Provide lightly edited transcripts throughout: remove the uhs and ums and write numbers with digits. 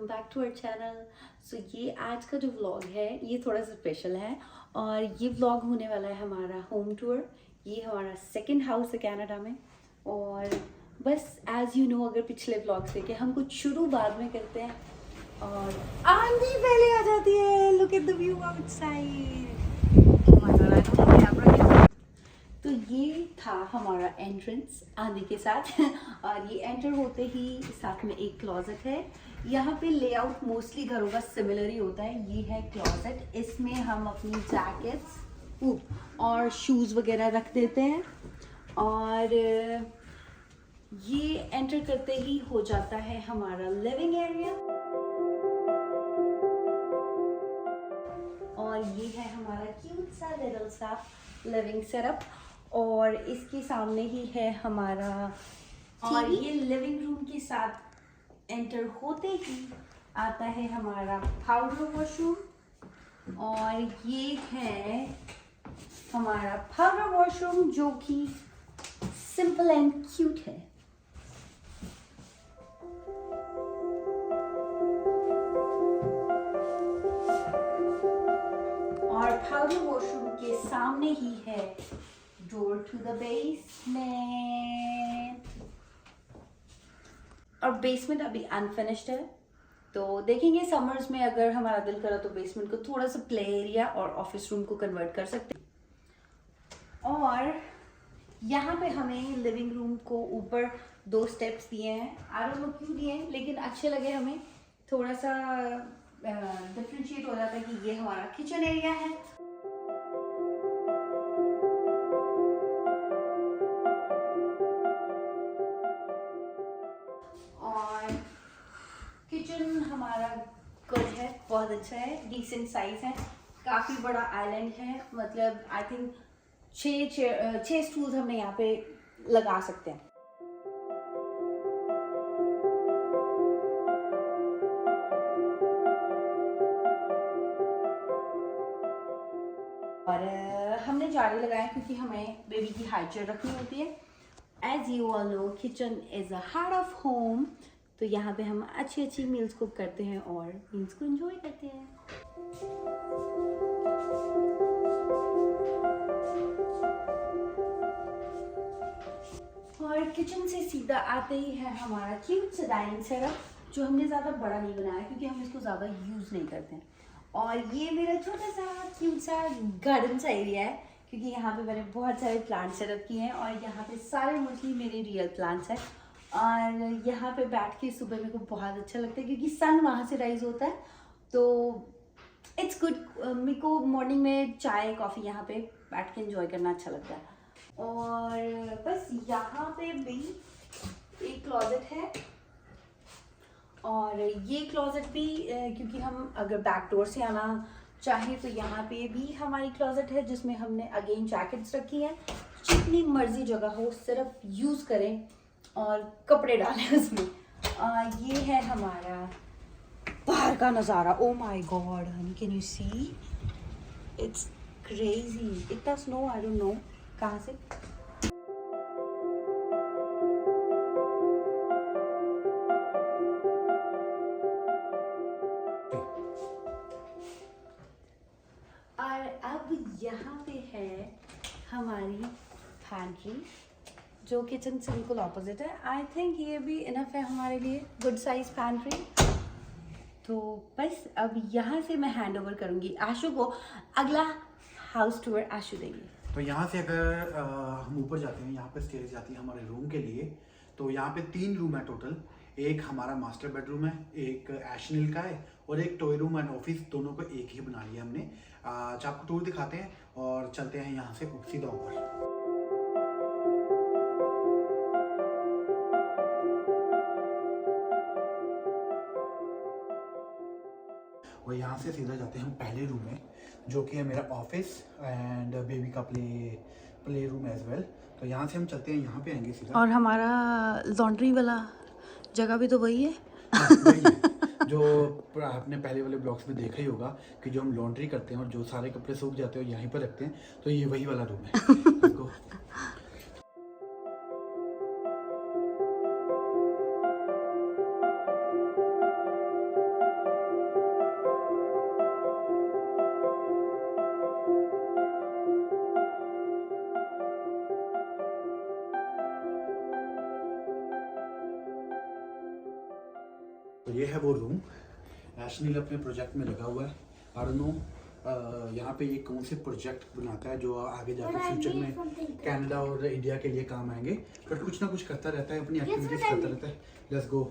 Back to our channel. So ये आज का जो व्लॉग है ये थोड़ा सा स्पेशल है और ये व्लॉग होने वाला है हमारा होम टूर। ये हमारा सेकंड हाउस है कनाडा में और बस एज यू नो अगर पिछले व्लॉग्स देखे हम कुछ शुरू बाद में करते हैं और आंधी पहले आ जाती है। Look at the view outside. तो ये था हमारा एंट्रेंस आंधी के साथ और ये एंटर होते ही साथ में एक क्लोजेट है। यहाँ पे लेआउट मोस्टली घरों का सिमिलर ही होता है। ये है क्लोजेट, इसमें हम अपनी जैकेट्स और शूज़ वगैरह रख देते हैं और ये एंटर करते ही हो जाता है हमारा लिविंग एरिया और ये है हमारा क्यूट सा लिटिल सा लिविंग सेटअप और इसके सामने ही है हमारा और ये लिविंग रूम के साथ एंटर होते ही आता है हमारा पाउडर वॉशरूम और ये है हमारा पाउडर वॉशरूम जो कि सिंपल एंड क्यूट है। और पाउडर वॉशरूम के सामने ही है डोर टू द बेसमेंट और बेसमेंट अभी अनफिनिश्ड है तो देखेंगे समर्स में अगर हमारा दिल करा तो बेसमेंट को थोड़ा सा प्ले एरिया और ऑफिस रूम को कन्वर्ट कर सकते हैं। और यहाँ पे हमें लिविंग रूम को ऊपर 2 स्टेप्स दिए हैं। आई डोंट नो क्यों दिए हैं लेकिन अच्छे लगे हमें। थोड़ा सा डिफ्रेंशिएट हो जाता है कि ये हमारा किचन एरिया है। और किचन हमारा गुड है, बहुत अच्छा है, डिसेंट साइज है, काफ़ी बड़ा आइलैंड है। मतलब आई थिंक 6 स्टूल्स हमने यहाँ पे लगा सकते हैं। और हमने जाली लगाया क्योंकि हमें बेबी की हाइजीन रखनी होती है। As you all know kitchen is a heart of home तो यहाँ पे हम अच्छी अच्छी मील्स कुक करते हैं और मील्स को एंजॉय करते हैं। और किचन से सीधा आते ही है हमारा क्यूट सा डाइनिंग सेटअप जो हमने ज़्यादा बड़ा नहीं बनाया क्योंकि हम इसको ज़्यादा यूज़ नहीं करते हैं। और ये मेरा छोटा सा क्यूट सा गार्डन सा एरिया है क्योंकि यहाँ पे मैंने बहुत सारे प्लांट सेटअप किए हैं और यहाँ पे सारे मोस्टली मेरे रियल प्लांट्स हैं। और यहाँ पे बैठ के सुबह मेरे को बहुत अच्छा लगता है क्योंकि सन वहाँ से राइज होता है तो इट्स गुड। मेरे को मॉर्निंग में चाय कॉफ़ी यहाँ पे बैठ के एंजॉय करना अच्छा लगता है। और बस यहाँ पे भी एक क्लोजेट है और ये क्लोजेट भी क्योंकि हम अगर बैक डोर से आना चाहे तो यहाँ पे भी हमारी क्लोजेट है जिसमें हमने अगेन जैकेट्स रखी हैं। जितनी मर्जी जगह हो सिर्फ यूज़ करें और कपड़े डालें उसमें। ये है हमारा बाहर का नज़ारा। Oh my God honey, can you see? It's crazy, इतना स्नो, आई डोंट नो कहाँ से। और अब यहाँ पे है हमारी पैंट्री जो किचन से बिल्कुल ऑपोजिट है। आई थिंक ये भी इनफ है हमारे लिए, गुड साइज पैंट्री। तो बस अब यहाँ से मैं हैंड ओवर करूँगी आशु को। अगला हाउस टूर आशु देंगे। तो यहाँ से अगर हम ऊपर जाते हैं, यहाँ पे स्टेज जाती है हमारे रूम के लिए। तो यहाँ पे 3 रूम है टोटल। एक हमारा मास्टर बेडरूम है, एक एशनील का है और एक टॉय रूम एंड ऑफिस, दोनों को एक ही बना लिया हमने। आपको टूर दिखाते हैं और चलते हैं यहाँ से सीधा ऊपर। और यहाँ से सीधा जाते हैं हम पहले रूम में जो कि है मेरा ऑफिस एंड बेबी का प्ले रूम एज वेल। तो यहाँ से हम चलते हैं, यहाँ पे आएंगे सीधा। और हमारा लॉन्ड्री वाला जगह भी तो वही है। वही है जो आपने पहले वाले ब्लॉग्स में देखा ही होगा कि जो हम लॉन्ड्री करते हैं और जो सारे कपड़े सूख जाते हैं यहीं पर रखते हैं। तो ये वही वाला रूम है। तो ये है वो रूम, एशनील अपने प्रोजेक्ट में लगा हुआ है। आई डोंट नो यहाँ पे ये कौन से प्रोजेक्ट बनाता है जो आगे जाके फ्यूचर में कनाडा और इंडिया के लिए काम आएंगे, बट कुछ ना कुछ करता रहता है, अपनी एक्टिविटीज करता रहता है। Let's go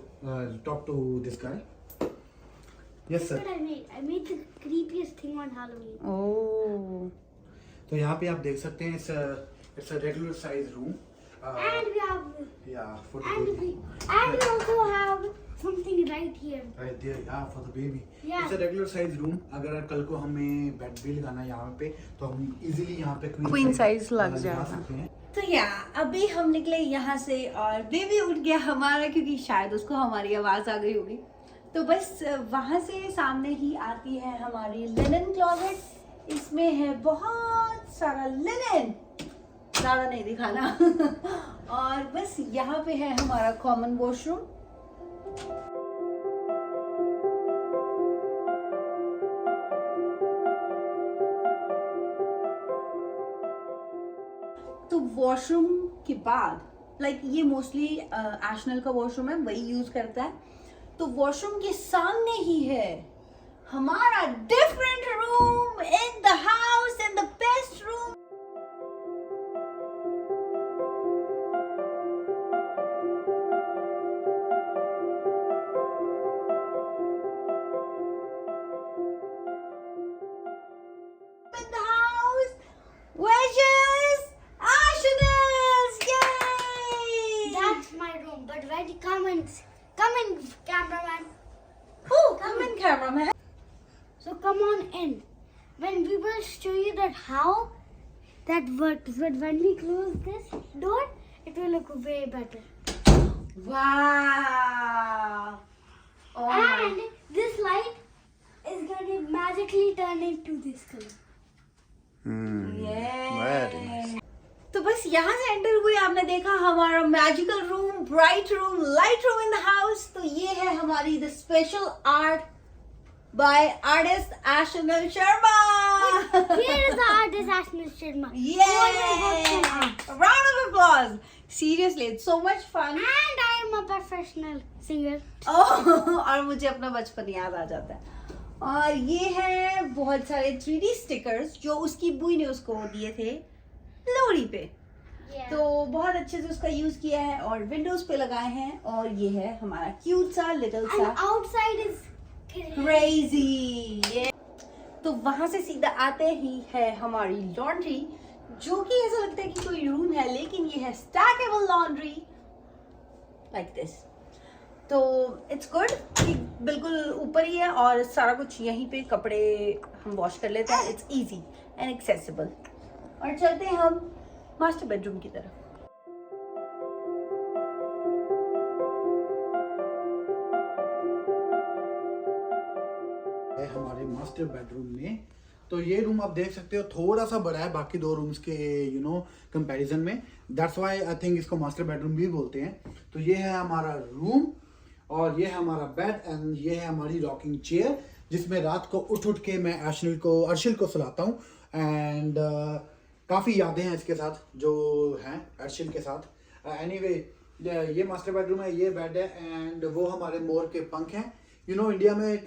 talk to this guy. Yes sir. I made the creepiest thing on Halloween. Oh, तो यहाँ पे आप देख सकते हैं it's a regular size room. And we have, yeah for and we also have something right here. Right there, yeah for the baby. Yeah. It's a regular size room. अगर कल को हमें बेड भी लगाना है यहाँ पे तो हम इजीली यहाँ पे Queen size लग लगा जाएगा। सकते हैं। तो अभी हम निकले यहाँ से और बेबी उठ गया हमारा, क्योंकि शायद उसको हमारी आवाज आ गई होगी। तो बस वहाँ से सामने ही आती है हमारी लिनन क्लोजेट। इसमें है बहुत सारा लिनन, ज़्यादा नहीं दिखाना। और बस यहाँ पे है हमारा कॉमन वॉशरूम। तो वॉशरूम के बाद ये मोस्टली एशनल का वॉशरूम है, वही यूज करता है। तो वॉशरूम के सामने ही है हमारा different room in the house and the best room. In the house, which is Ashnel's. Yay! That's my room. But when you come in, cameraman. Oh, come in, cameraman. So come on in. When we will show you that how that works. But when we close this door, it will look way better. Wow. Oh my. And this light is going to magically turn into this color. Yeah. तो बस यहाँ से enter हुए आपने देखा हमारा magical room, bright room, light room in the house. तो ये है हमारी the special art by artist Eshnal Sharma. Here is the artist Ashnil Sharma. Yay! Round of applause. Seriously, it's so much fun. And I am a professional singer. और मुझे अपना बचपन याद आ जाता है। और ये है बहुत सारे 3D स्टिकर्स जो उसकी बुई ने उसको दिए थे लोरी पे। Yeah. तो बहुत अच्छे से उसका यूज किया है और विंडोज पे लगाए हैं। और ये है हमारा क्यूट सा लिटिल And सा outside is क्रेजी। तो वहां से सीधा आते ही है हमारी लॉन्ड्री, जो कि ऐसा लगता है कि कोई रूम है, लेकिन ये है स्टैकेबल लॉन्ड्री लाइक दिस। तो इट्स गुड कि बिल्कुल ऊपर ही है और सारा कुछ यहीं पे कपड़े हम वॉश कर लेते हैं। It's easy and accessible. और चलते हैं हम मास्टर बेडरूम की तरफ। है हमारे मास्टर बेडरूम में। तो ये रूम आप देख सकते हो थोड़ा सा बड़ा है बाकी दो रूम्स के कंपैरिजन में। दैट्स व्हाई आई थिंक इसको मास्टर बेडरूम भी बोलते हैं। तो ये है हमारा रूम और ये है हमारा बेड एंड ये है हमारी रॉकिंग चेयर, जिसमें रात को उठ के मैं अर्शिल को सुलाता हूँ। एंड काफ़ी यादें हैं इसके साथ जो हैं अर्शिल के साथ। एनीवे ये मास्टर बेडरूम है, ये बेड है एंड वो हमारे मोर के पंख हैं। इंडिया में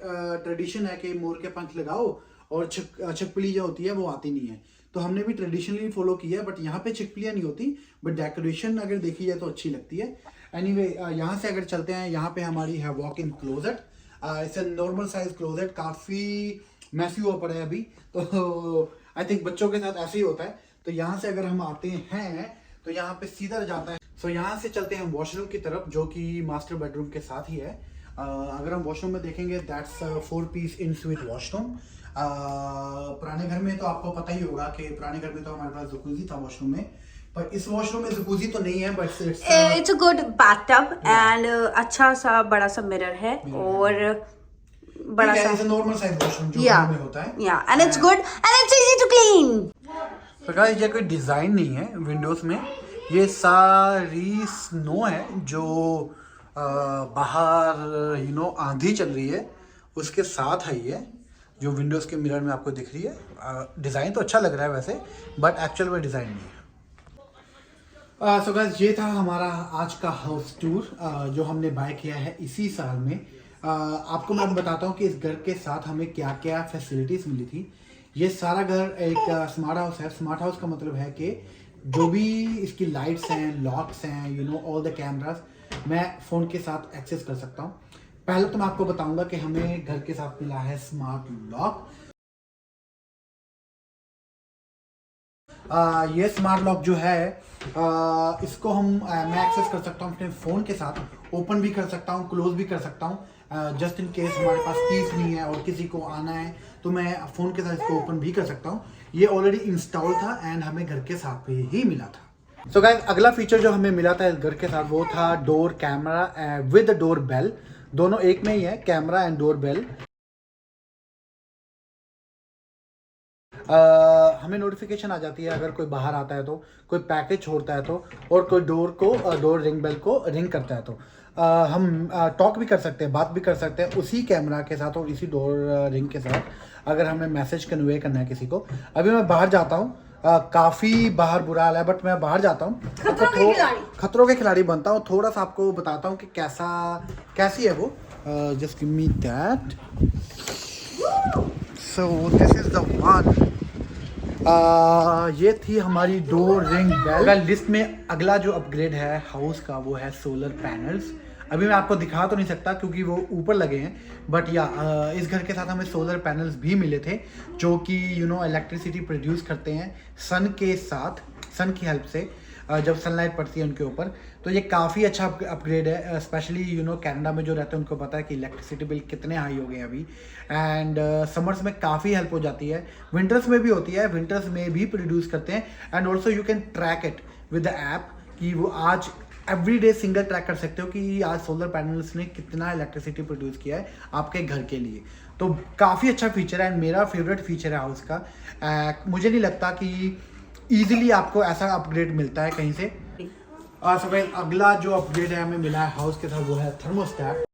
ट्रेडिशन है कि मोर के पंख लगाओ और छिपकली जो होती है वो आती नहीं है। तो हमने भी ट्रेडिशनली फॉलो किया है, बट यहाँ पे छिपकलियाँ नहीं होती, बट डेकोरेशन अगर देखी जाए तो अच्छी लगती है। एनीवे यहाँ से अगर चलते हैं, यहाँ पे हमारी है walk in closet. It's a normal size closet, काफ़ी मैसी हुआ पड़ा है अभी, तो आई थिंक बच्चों के साथ ऐसे ही होता है। तो यहाँ से अगर हम आते हैं तो यहाँ पे सीधा जाता है। सो यहाँ से चलते हैं वॉशरूम की तरफ, जो कि मास्टर बेडरूम के साथ ही है। अगर हम वॉशरूम में देखेंगे that's 4 piece en suite washroom. पुराने घर में तो आपको पता ही होगा कि पुराने घर में तो हमारे पास जकूजी था वॉशरूम में, पर इस वॉशरूम में जकूजी तो नहीं है, but it's a good bathtub and अच्छा सा बड़ा सा मिरर है और बड़ा सा नॉर्मल साइज वॉशरूम जो घर में होता है। या and it's good and it's easy to clean. तो गाइस ये कोई डिजाइन नहीं है विंडोज में, ये सारी स्नो है जो बाहर आंधी चल रही है उसके साथ है ये, जो विंडोज के मिरर में आपको दिख रही है। डिज़ाइन तो अच्छा लग रहा है वैसे, बट एक्चुअल में डिज़ाइन नहीं है। सो गाइस ये था हमारा आज का हाउस टूर जो हमने बाय किया है इसी साल में। आपको मैं बताता हूँ कि इस घर के साथ हमें क्या क्या फैसिलिटीज़ मिली थी। ये सारा घर एक स्मार्ट हाउस है। स्मार्ट हाउस का मतलब है कि जो भी इसकी लाइट्स हैं, लॉक्स हैं, you know all the cameras मैं फ़ोन के साथ एक्सेस कर सकता हूँ। पहले तो मैं आपको बताऊंगा कि हमें घर के साथ मिला है स्मार्ट लॉक। ये स्मार्ट लॉक जो है इसको मैं एक्सेस कर सकता हूँ अपने फ़ोन के साथ, ओपन भी कर सकता हूँ, क्लोज भी कर सकता हूँ। जस्ट इन केस हमारे पास कीज नहीं है और किसी को आना है तो मैं फ़ोन के साथ इसको ओपन भी कर सकता हूँ। ये ऑलरेडी इंस्टॉल था एंड हमें घर के साथ पे ही मिला था। सो गाइस, अगला फीचर जो हमें मिला था इस घर के साथ वो था door camera with door bell. दोनों एक में ही है, कैमरा एंड डोर बेल। हमें नोटिफिकेशन आ जाती है अगर कोई बाहर आता है तो, कोई पैकेज छोड़ता है तो, और कोई डोर रिंग बेल को रिंग करता है तो हम टॉक भी कर सकते हैं, बात भी कर सकते हैं उसी कैमरा के साथ और इसी डोर रिंग के साथ अगर हमें मैसेज कन्वे करना है किसी को। अभी मैं बाहर जाता हूँ, काफ़ी बाहर बुरा हाल है बट मैं बाहर जाता हूँ, खतरों के खिलाड़ी बनता हूँ। थोड़ा सा आपको बताता हूँ कि कैसी है वो। Just give me that. So this is the one. ये थी हमारी डोर रिंग बेल। लिस्ट में अगला जो अपग्रेड है हाउस का वो है सोलर पैनल्स। अभी मैं आपको दिखा तो नहीं सकता क्योंकि वो ऊपर लगे हैं, बट इस घर के साथ हमें सोलर पैनल्स भी मिले थे जो कि इलेक्ट्रिसिटी प्रोड्यूस करते हैं सन के साथ, सन की हेल्प से जब सनलाइट पड़ती है उनके ऊपर। तो ये काफ़ी अच्छा अपग्रेड है। स्पेशली कनाडा में जो रहते हैं उनको पता है कि इलेक्ट्रिसिटी बिल कितने हाई हो गए हैं अभी। एंड समर्स में काफ़ी हेल्प हो जाती है, विंटर्स में भी होती है, विंटर्स में भी प्रोड्यूस करते हैं। And also you can track it with the app कि वो आज एवरी डे सिंगल ट्रैक कर सकते हो कि आज सोलर पैनल्स ने कितना इलेक्ट्रिसिटी प्रोड्यूस किया है आपके घर के लिए। तो काफ़ी अच्छा फीचर है एंड मेरा फेवरेट फीचर है हाउस का। मुझे नहीं लगता कि ईजिली आपको ऐसा अपग्रेड मिलता है कहीं से। अगला जो अपग्रेड है हमें मिला है हाउस के साथ वो है thermostat.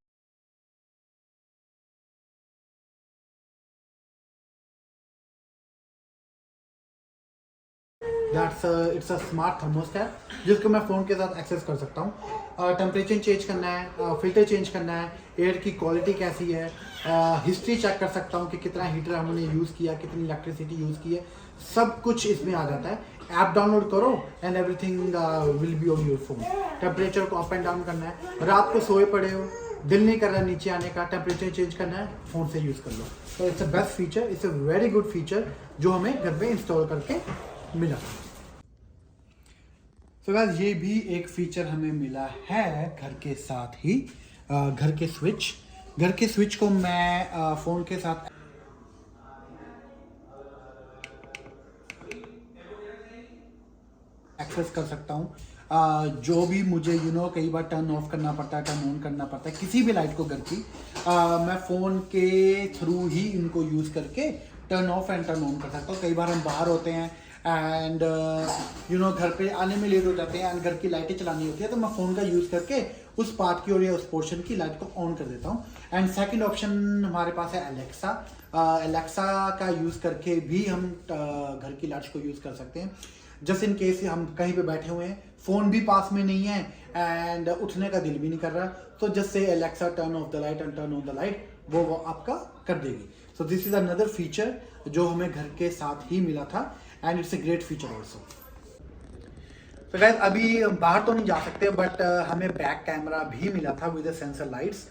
It's a smart thermostat जिसको मैं फ़ोन के साथ एक्सेस कर सकता हूँ। टेम्परेचर चेंज करना है, फिल्टर चेंज करना है, एयर की क्वालिटी कैसी है, हिस्ट्री चेक कर सकता हूँ कि कितना हीटर हमने यूज़ किया, कितनी इलेक्ट्रिसिटी यूज़ की है, सब कुछ इसमें आ जाता है। ऐप डाउनलोड करो and everything will be on your phone. Temperature को अप एंड डाउन करना है, रात को सोए पड़े हो, दिल नहीं कर रहा नीचे आने का, टेम्परेचर चेंज करना है, फ़ोन से यूज़ कर लो। तो it's a best feature, it's a very good feature जो हमें घर पे इंस्टॉल करके मिला। तो गाइस, ये भी एक फीचर हमें मिला है घर के साथ ही। घर के स्विच को मैं फ़ोन के साथ एक्सेस कर सकता हूँ। जो भी मुझे कई बार टर्न ऑफ करना पड़ता है, टर्न ऑन करना पड़ता है किसी भी लाइट को घर की, मैं फ़ोन के थ्रू ही इनको यूज़ करके turn off and turn on कर सकता हूँ। कई बार हम बाहर होते हैं एंड घर पे आने में लेट हो जाते हैं एंड घर की लाइटें चलानी होती है तो मैं फ़ोन का यूज़ करके उस पार्ट की और या उस पोर्शन की लाइट को ऑन कर देता हूँ। एंड सेकंड ऑप्शन हमारे पास है एलेक्सा। एलेक्सा का यूज़ करके भी हम घर की लाइट्स को यूज़ कर सकते हैं। जस्ट इन केस हम कहीं पे बैठे हुए हैं, फ़ोन भी पास में नहीं है एंड उठने का दिल भी नहीं कर रहा, तो just say Alexa turn off the light and turn on the light, वो आपका कर देगी। So this is another feature जो हमें घर के साथ ही मिला था and it's a great feature also. तो गाइस, अभी बाहर तो नहीं जा सकते बट हमें बैक कैमरा भी मिला था विद सेंसर लाइट्स।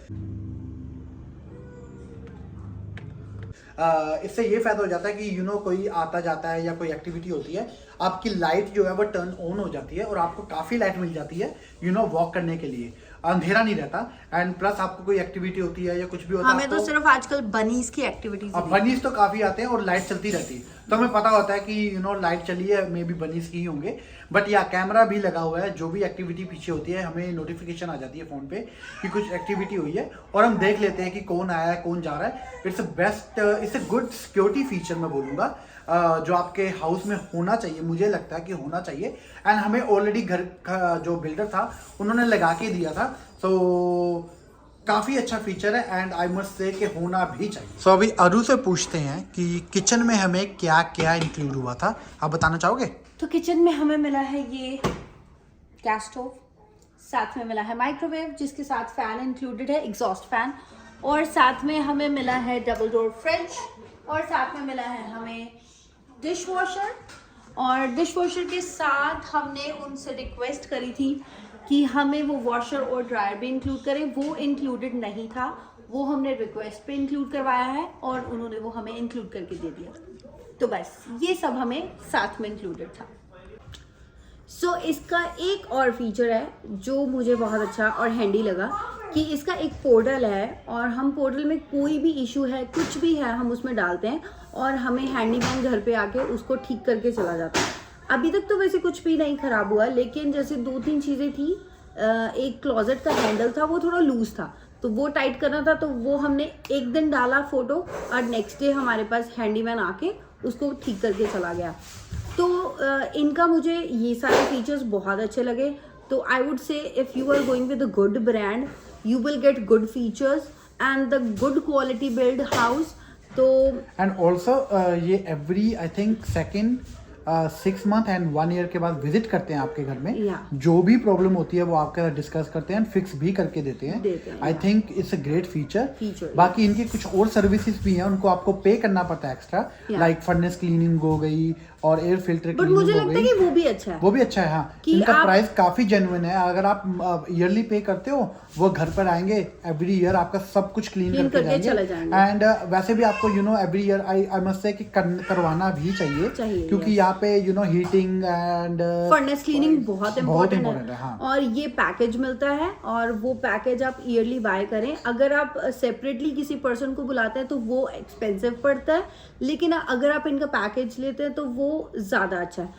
इससे ये फायदा हो जाता है कि कोई आता जाता है या कोई एक्टिविटी होती है, आपकी लाइट जो है वो टर्न ऑन हो जाती है और आपको काफ़ी लाइट मिल जाती है वॉक करने के लिए, अंधेरा नहीं रहता। एंड प्लस आपको कोई एक्टिविटी होती है या कुछ भी होता है, हमें तो सिर्फ आजकल बनीज की एक्टिविटीज, बनीज तो काफ़ी आते हैं और लाइट चलती रहती है तो हमें पता होता है कि लाइट चली है, मे बी बनीज की ही होंगे। बट या कैमरा भी लगा हुआ है, जो भी एक्टिविटी पीछे होती है हमें नोटिफिकेशन आ जाती है फ़ोन पे कि कुछ एक्टिविटी हुई है और हम देख लेते हैं कि कौन आया है, कौन जा रहा है। It's a good security feature मैं बोलूँगा, जो आपके हाउस में होना चाहिए, मुझे लगता है कि होना चाहिए। एंड हमें ऑलरेडी घर का जो बिल्डर था उन्होंने लगा के दिया था, सो काफ़ी अच्छा फीचर है एंड आई मस्ट से कि होना भी चाहिए। सो अभी अरु से पूछते हैं कि किचन में हमें क्या क्या इंक्लूड हुआ था, आप बताना चाहोगे? तो किचन में हमें मिला है ये गैस स्टोव, साथ में मिला है माइक्रोवेव जिसके साथ फैन इंक्लूडेड है, एग्जॉस्ट फैन, और साथ में हमें मिला है डबल डोर फ्रिज, और साथ में मिला है हमें डिश वॉशर। और डिश वॉशर के साथ हमने उनसे रिक्वेस्ट करी थी कि हमें वो वॉशर और ड्रायर भी इंक्लूड करें, वो इंक्लूडेड नहीं था, वो हमने रिक्वेस्ट पे इंक्लूड करवाया है और उन्होंने वो हमें इंक्लूड करके दे दिया। तो बस ये सब हमें साथ में इंक्लूडेड था। सो इसका एक और फीचर है जो मुझे बहुत अच्छा और हैंडी लगा कि इसका एक पोर्टल है, और हम पोर्टल में कोई भी इशू है, कुछ भी है, हम उसमें डालते हैं और हमें हैंडीमैन घर पे आके उसको ठीक करके चला जाता है। अभी तक तो वैसे कुछ भी नहीं ख़राब हुआ, लेकिन जैसे 2-3 चीज़ें थी। एक क्लोजेट का हैंडल था, वो थोड़ा लूज था, तो वो टाइट करना था, तो वो हमने एक दिन डाला फ़ोटो और नेक्स्ट डे हमारे पास हैंडीमैन आके उसको ठीक करके चला गया। तो इनका मुझे ये सारे फीचर्स बहुत अच्छे लगे। तो I would say if you are going with a good brand, you will get good features and the good quality build house. तो एंड ऑल्सो ये every I think second 6 month and 1 year के बाद visit करते हैं आपके घर में। Yeah. जो भी प्रॉब्लम होती है वो आपके साथ डिस्कस करते हैं एंड फिक्स भी करके देते हैं। I think it's a great feature. बाकी इनके कुछ और सर्विसेज भी हैं, उनको आपको पे करना पड़ता है एक्स्ट्रा, लाइक फर्नेस क्लीनिंग हो गई और एयर फिल्टर बट क्लीनिंग मुझे हो लगता है गई। कि वो भी अच्छा है। वो भी अच्छा है, हाँ। कि इनका आप- प्राइस काफी जेन्युइन है। अगर आप ईयरली पे करते हो, वो घर पर आएंगे, एवरी ईयर आपका सब कुछ क्लीन करके चले जाएंगे। एंड वैसे भी आपको every year I must say कि करवाना भी चाहिए क्योंकि यहाँ पे हीटिंग एंड फर्नेस क्लीनिंग बहुत इम्पोर्टेंट है, हाँ। और ये पैकेज मिलता है, और वो पैकेज आप ईयरली बाय करें। अगर आप सेपरेटली किसी पर्सन को बुलाते हैं तो वो एक्सपेंसिव पड़ता है, लेकिन अगर आप इनका पैकेज लेते हैं तो वो ज़्यादा अच्छा है।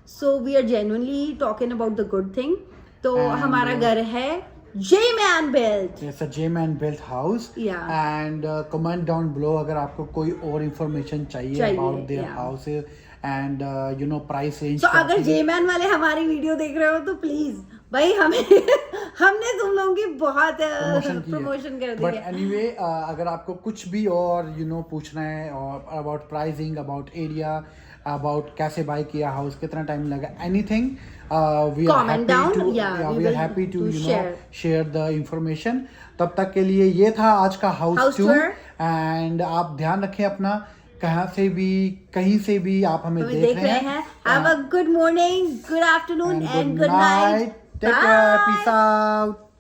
So we are genuinely talking about the good thing. तो हमारा घर है J-Man Built। It's a J-Man Built house। Yeah. And comment down below अगर आपको कोई और information चाहिए about their yeah. houses and price range। तो अगर J-Man वाले हमारी वीडियो देख रहे हो तो प्लीज भाई हमने तुम लोगों की बहुत प्रमोशन कर दी बट है। एनीवे अगर आपको कुछ भी और पूछना है और about pricing, about area, about कैसे बाय किया हाउस, कितना टाइम लगा, anything, we are happy to share the information. तब तक के लिए ये था आज का हाउस टूर। एंड आप ध्यान रखें अपना, कहीं से भी आप हमें देख रहे हैं। Have a good morning, good afternoon and good night. Take care. Peace out.